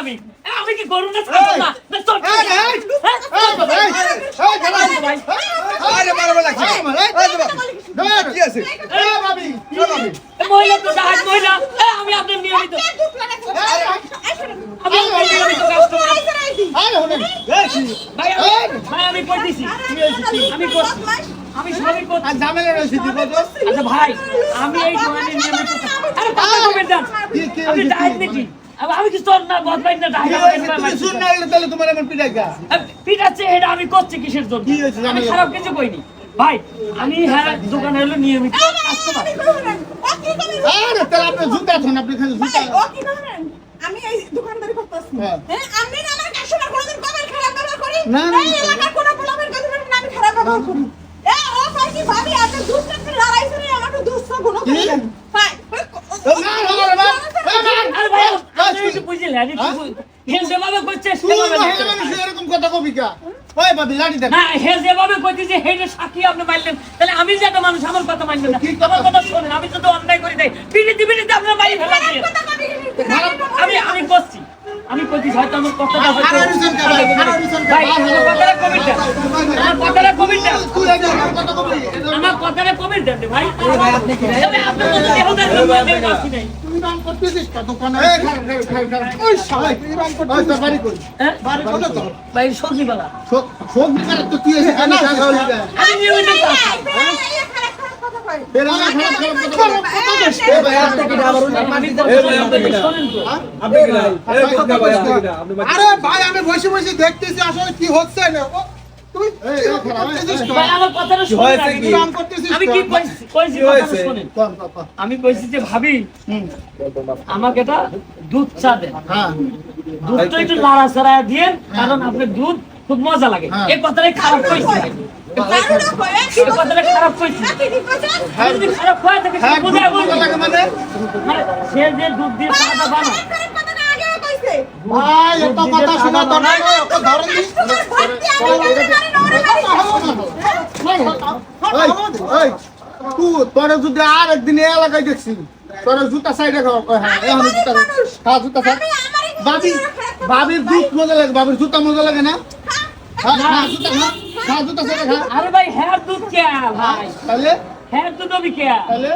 আমি আমি কি করব না ছাড়ব না চল আরে মারবে লাগছে কি আছে ভাবি মহিলা তো জাহাজ মহিলা আমি আপনার নিয়মিত আমি নিয়মিত কাস্টমার ভাই আমি কইতেছি আমি করছি আমি সবই করছি আর ঝামেলা রয়েছে দিব তো আচ্ছা ভাই আমি এই দোকানে নিয়মিত আরে কথা কমেন না আপনি ডাইট নাকি আমি কি তোর না বদলাই না ডাইট তুমি শুন না তাহলে তোমার এমন পিটাইকা পিটাচ্ছে এটা আমি করছি কিসের জন্য কি হয়েছে আমি খারাপ কিছু কইনি ভাই আমি হ্যাঁ দোকানে হলো নিয়মিত কাস্টমার আরে তাহলে আপনি জুতা থন আপনি খালি জুতা আমি এই দোকানদারি করতেছি হ্যাঁ। হ্যাঁ আমি না আমার কাস্টমার কোনদিন কমেন্ট খারাপ ব্যবহার করি না, না, এই এলাকার কোন পোলাপের কাছে আমি খারাপ ব্যবহার করি এ ও ভাই কি ভাবি আপনি দুধ লড়াই করে আমার তো দুধ গুণ করেন ভাই আরে ভাই আপনি একটু বুঝলেন আমি কি যেভাবে করছে সেভাবে এরকম কথা কবি কা ওই ভাবি লাঠি দেন না হে যেভাবে কইতে যে হেডে সাক্ষী আপনি মানলেন তাহলে আমি যে একটা মানুষ আমার কথা মানবেন না আমার কথা শুনেন আমি যদি অন্যায় করি দেই পিড়িতে আপনার বাড়ি ফেলা দিয়ে আমি করছি আমি কইছি হয়তো আমার কথাটা হয়তো ভাই আমার কথাটা কমেন্ট দেন আমার কথাটা কমেন্ট দেন তুই আমার কথা কবি আমার কথাটা কমেন্ট দেন ভাই আপনি কি আপনি তো দেহদার লোক নাই তুই নাম করতেছিস কত কোন এই খাই ওই শালা তুই নাম করতেছিস ওই তো বাড়ি কই হ্যাঁ বাড়ি কোন তো ভাই সবজি বালা শোক বিকার তো তুই এসে কেন টাকা হইল আমি নিয়মিত কাজ তেরা খারাপ কথা বলছিস এ ভাই আপনি কি আবার আমি শোনেন তো আপনি কি নাই এই বুঝনা ভাই আপনি কি না আপনি আরে ভাই আমি বসে বসে দেখতেছি আসলে কি হচ্ছে না তুই ভাই আমার কথাটা শুনুন হয়েছে আগে। কি? নাম করতেছিস আমি কি কইছি কি কথাটা হয়েছে? শুনেন কোন কথা আমি কইছি যে ভাবি আমাকে এটা দুধ চা দেন হ্যাঁ দুধটা একটু লাড়াচাড়া দিয়েন কারণ আপনার দুধ খুব মজা লাগে হ্যাঁ। এই কথাটাই খারাপ কইছি এই কথাটা খারাপ কইছি আমি যদি খারাপ হয়ে থাকে হ্যাঁ সেটা বোঝায় বলবো। লাগে মানে মানে সে যে দুধ দিয়ে চাটা বানায় ভাই এত কথা শোনা তো নাই ওকে ধরে দিস এই তুই তোরে যদি আর একদিন এই এলাকায় দেখছি তোরে জুতা সাইডে খাওয়া হ্যাঁ এখন জুতা খা জুতা খা ভাবির দুধ মজা লাগে ভাবির জুতা মজা লাগে না হ্যাঁ জুতা খা খা জুতা সাইডে খা আরে ভাই হ্যাঁ দুধ কে ভাই তাহলে হ্যাঁ দুধ আমি কে তাহলে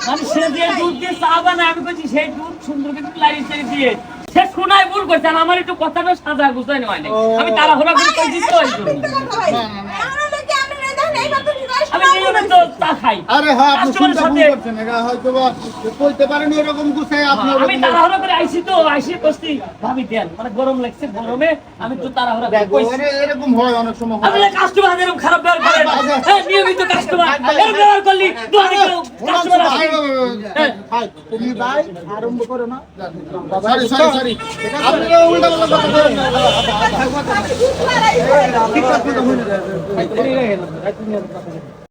মানে সে যে দুধ দিয়ে চা বানায় আমি বলছি সেই দুধ সুন্দর করে লাড়ি দিয়ে সে শোনায় ভুল করছে আর আমার একটু কথাটা সাজা গুছানো হয় না আমি তাড়াহুড়া করে কই দিচ্ছি ওই জন্য আমি নিয়মিত চা খাই আরে হ্যাঁ আপনি কাস্টমারের শুনতে ভুল সাথে- করছেন এটা হয়তো বা কইতে পারেন এরকম গুছাই আপনি আমি তাড়াহুড়া করে আইছি তো আইসি বসছি ভাবি দেন মানে গরম লাগছে গরমে আমি একটু তাড়াহুড়া করে কইছি এরকম হয় অনেক সময় হয়। আপনি কাস্টমার এরকম খারাপ ব্যবহার করেন হ্যাঁ নিয়মিত কাস্টমার এরকম ব্যবহার করলি দোকানে কেউ কাস্টমার আসে ভাই, তুমি ভাই আরম্ভ করো না সরি সরি সরি আপনারা উল্টা পাল্টা কথা বলেন না। ঠিক আছে,